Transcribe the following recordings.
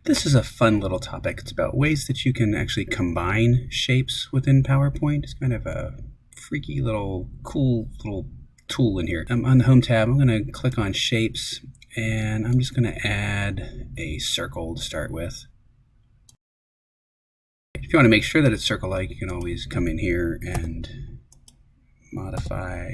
This is a fun little topic. It's about ways that you can actually combine shapes within PowerPoint. It's kind of a freaky little, cool little tool in here. I'm on the Home tab. I'm going to click on Shapes, and I'm just going to add a circle to start with. If you want to make sure that it's circle-like, you can always come in here and modify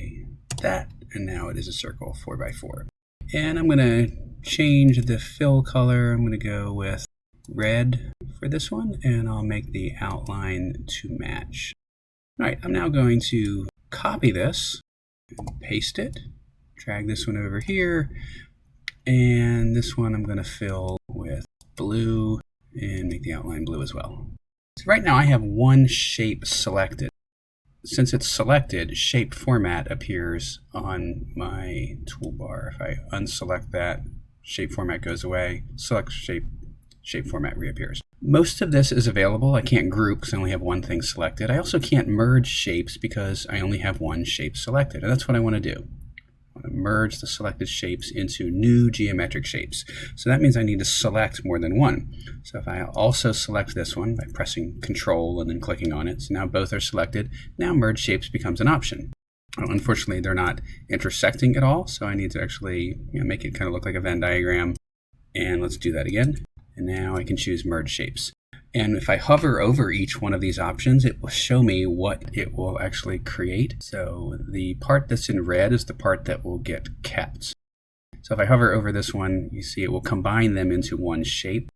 that, and now it is a circle 4x4. And I'm going to change the fill color. I'm going to go with red for this one, and I'll make the outline to match. All right, I'm now going to copy this and paste it, drag this one over here, and this one I'm going to fill with blue and make the outline blue as well. So right now I have one shape selected. Since it's selected, shape format appears on my toolbar. If I unselect that, shape format goes away. Select shape, shape format reappears. Most of this is available. I can't group because I only have one thing selected. I also can't merge shapes because I only have one shape selected, and that's what I want to do. I want to merge the selected shapes into new geometric shapes. So that means I need to select more than one. So if I also select this one by pressing Control and then clicking on it, so now both are selected, now merge shapes becomes an option. Unfortunately, they're not intersecting at all, so I need to actually make it kind of look like a Venn diagram. And let's do that again. And now I can choose Merge Shapes. And if I hover over each one of these options, it will show me what it will actually create. So the part that's in red is the part that will get kept. So if I hover over this one, you see it will combine them into one shape.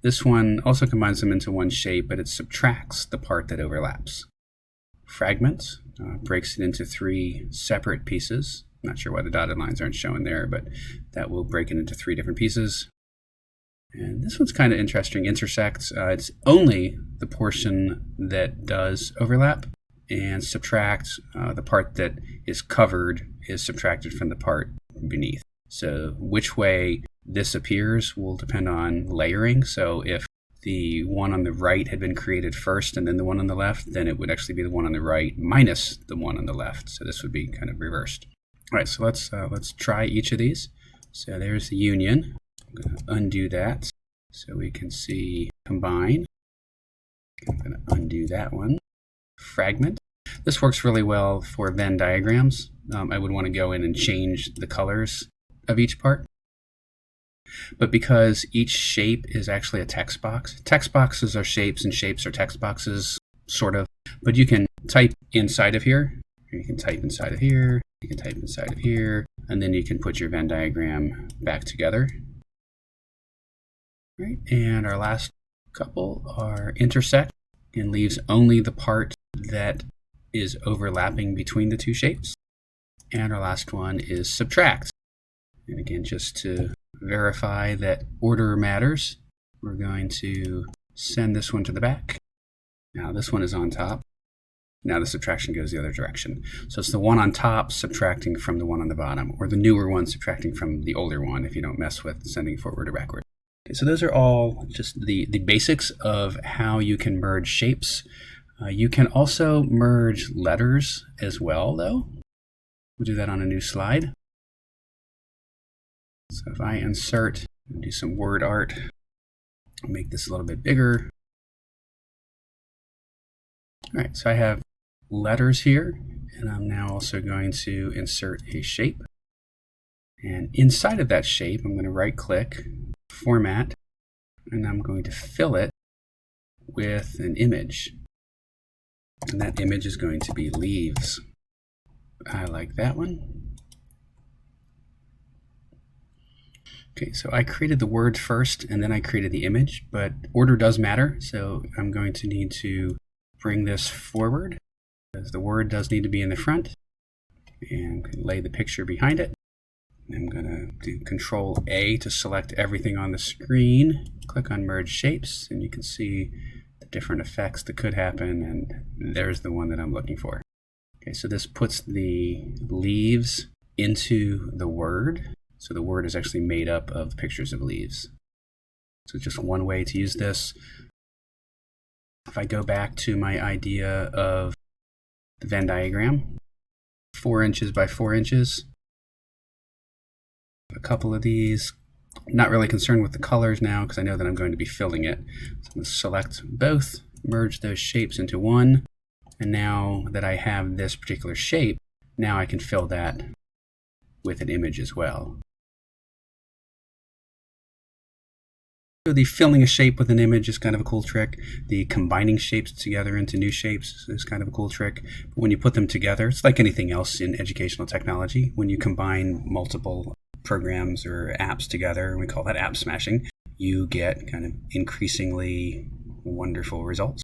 This one also combines them into one shape, but it subtracts the part that overlaps. Fragment breaks it into three separate pieces. I'm not sure why the dotted lines aren't shown there, but that will break it into three different pieces. And this one's kind of interesting. Intersect, it's only the portion that does overlap, and subtract, the part that is covered is subtracted from the part beneath. So which way this appears will depend on layering. So if the one on the right had been created first and then the one on the left, then it would actually be the one on the right minus the one on the left. So this would be kind of reversed. All right, so let's try each of these. So there's the union. I'm going to undo that so we can see combine. I'm going to undo that one. Fragment. This works really well for Venn diagrams. I would want to go in and change the colors of each part. But because each shape is actually a text boxes are shapes and shapes are text boxes, sort of. But you can type inside of here, you can type inside of here, you can type inside of here, and then you can put your Venn diagram back together. Right. And our last couple are intersect and leaves only the part that is overlapping between the two shapes. And our last one is subtract. And again, just to verify that order matters, we're going to send this one to the back. Now this one is on top. Now the subtraction goes the other direction. So it's the one on top subtracting from the one on the bottom, or the newer one subtracting from the older one if you don't mess with sending forward or backward. Okay, so those are all just the basics of how you can merge shapes. You can also merge letters as well, though. We'll do that on a new slide. So if I insert and do some word art, I'll make this a little bit bigger. All right, so I have letters here, and I'm now also going to insert a shape. And inside of that shape, I'm going to right-click, Format, and I'm going to fill it with an image. And that image is going to be leaves. I like that one. Okay, so I created the word first, and then I created the image, but order does matter, so I'm going to need to bring this forward, because the word does need to be in the front, and lay the picture behind it. I'm going to do Control A to select everything on the screen, click on Merge Shapes, and you can see the different effects that could happen, and there's the one that I'm looking for. Okay, so this puts the leaves into the word. So the word is actually made up of pictures of leaves. So just one way to use this. If I go back to my idea of the Venn diagram, 4 inches by 4 inches, a couple of these, Not really concerned with the colors now because I know that I'm going to be filling it. So I'm going to select both, merge those shapes into one, and now that I have this particular shape, now I can fill that with an image as well. So the filling a shape with an image is kind of a cool trick. The combining shapes together into new shapes is kind of a cool trick. But when you put them together, it's like anything else in educational technology. When you combine multiple programs or apps together, and we call that app smashing, you get kind of increasingly wonderful results.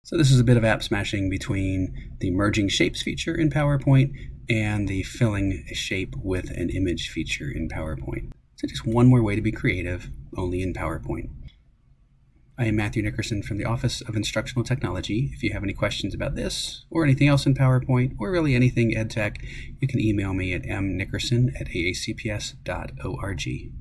So this is a bit of app smashing between the merging shapes feature in PowerPoint and the filling a shape with an image feature in PowerPoint. So just one more way to be creative, only in PowerPoint. I am Matthew Nickerson from the Office of Instructional Technology. If you have any questions about this or anything else in PowerPoint, or really anything EdTech, you can email me at mnickerson@aacps.org.